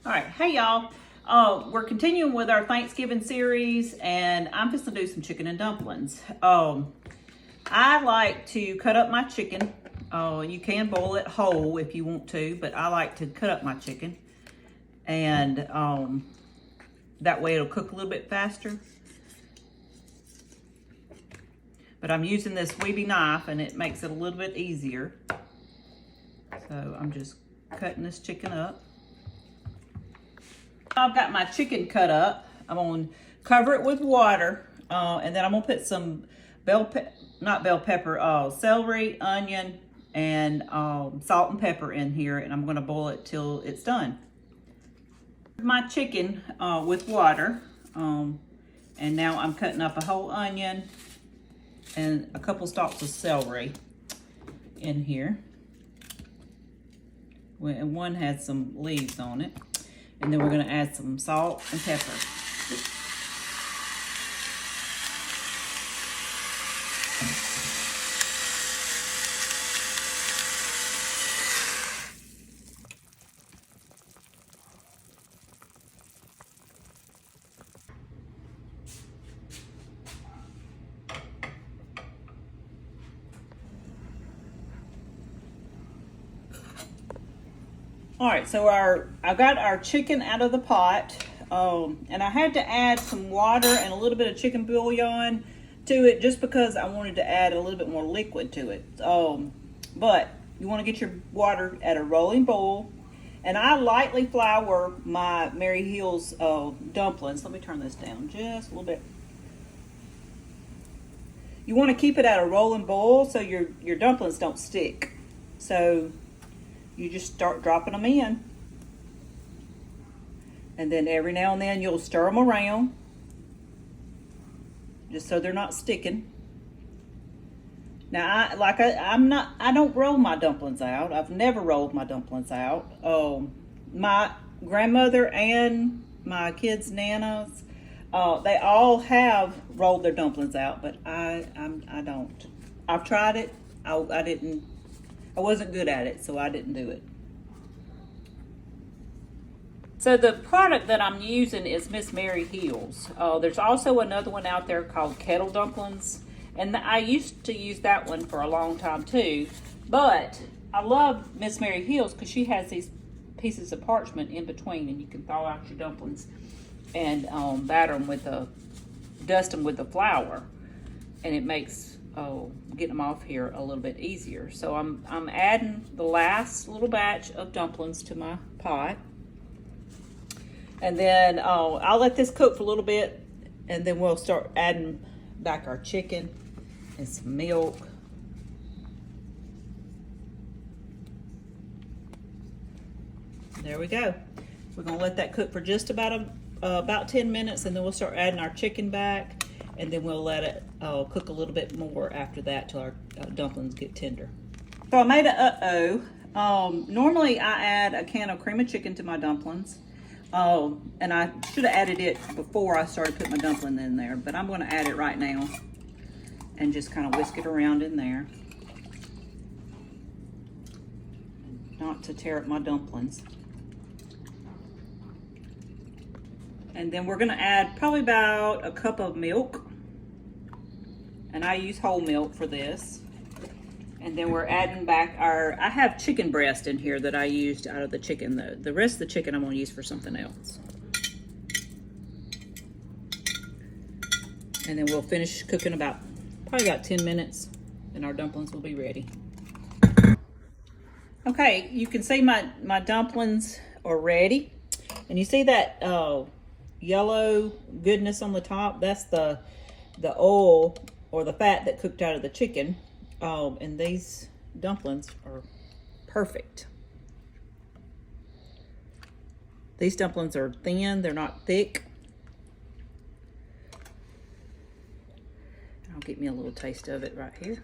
All right, hey y'all. We're continuing with our Thanksgiving series, and I'm just gonna do some chicken and dumplings. I like to cut up my chicken. You can boil it whole if you want to, but I like to cut up my chicken, and that way it'll cook a little bit faster. But I'm using this weeby knife, and it makes it a little bit easier. So I'm just cutting this chicken up. I've got my chicken cut up. I'm gonna cover it with water, and then I'm gonna put some celery, onion, and salt and pepper in here, and I'm gonna boil it till it's done. My chicken with water, and now I'm cutting up a whole onion and a couple stalks of celery in here. And one has some leaves on it. And then we're gonna add some salt and pepper. All right, so I got our chicken out of the pot, and I had to add some water and a little bit of chicken bouillon to it just because I wanted to add a little bit more liquid to it. But you want to get your water at a rolling boil, and I lightly flour my Mary Hill's dumplings. Let me turn this down just a little bit. You want to keep it at a rolling boil so your dumplings don't stick. So you just start dropping them in. And then every now and then you'll stir them around just so they're not sticking. Now, I don't roll my dumplings out. I've never rolled my dumplings out. My grandmother and my kids' nanas, they all have rolled their dumplings out, but I don't. I've tried it. I wasn't good at it, so I didn't do it. So the product that I'm using is Miss Mary Hill's. There's also another one out there called Kettle Dumplings, and I used to use that one for a long time too. But I love Miss Mary Hill's because she has these pieces of parchment in between, and you can thaw out your dumplings and batter them dust them with the flour, and it makes getting them off here a little bit easier. So I'm adding the last little batch of dumplings to my pot, and then I'll let this cook for a little bit, and then we'll start adding back our chicken and some milk. There we go. We're gonna let that cook for just about 10 minutes, and then we'll start adding our chicken back, and then we'll let it cook a little bit more after that till our dumplings get tender. So I made a normally I add a can of cream of chicken to my dumplings, and I should have added it before I started putting my dumpling in there, but I'm going to add it right now and just kind of whisk it around in there, not to tear up my dumplings. And then we're going to add probably about a cup of milk. And I use whole milk for this. And then we're adding back I have chicken breast in here that I used out of the chicken. The rest of the chicken I'm going to use for something else. And then we'll finish cooking probably about 10 minutes, and our dumplings will be ready. Okay, you can see my dumplings are ready. And you see that yellow goodness on the top? That's the oil or the fat that cooked out of the chicken. And these dumplings are perfect. These dumplings are thin, they're not thick. I'll get me a little taste of it right here.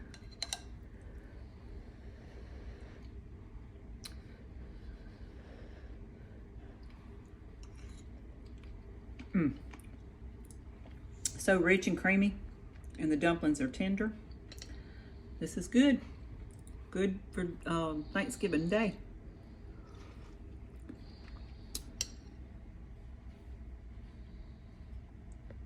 So rich and creamy, and the dumplings are tender. This is good. Good for Thanksgiving Day.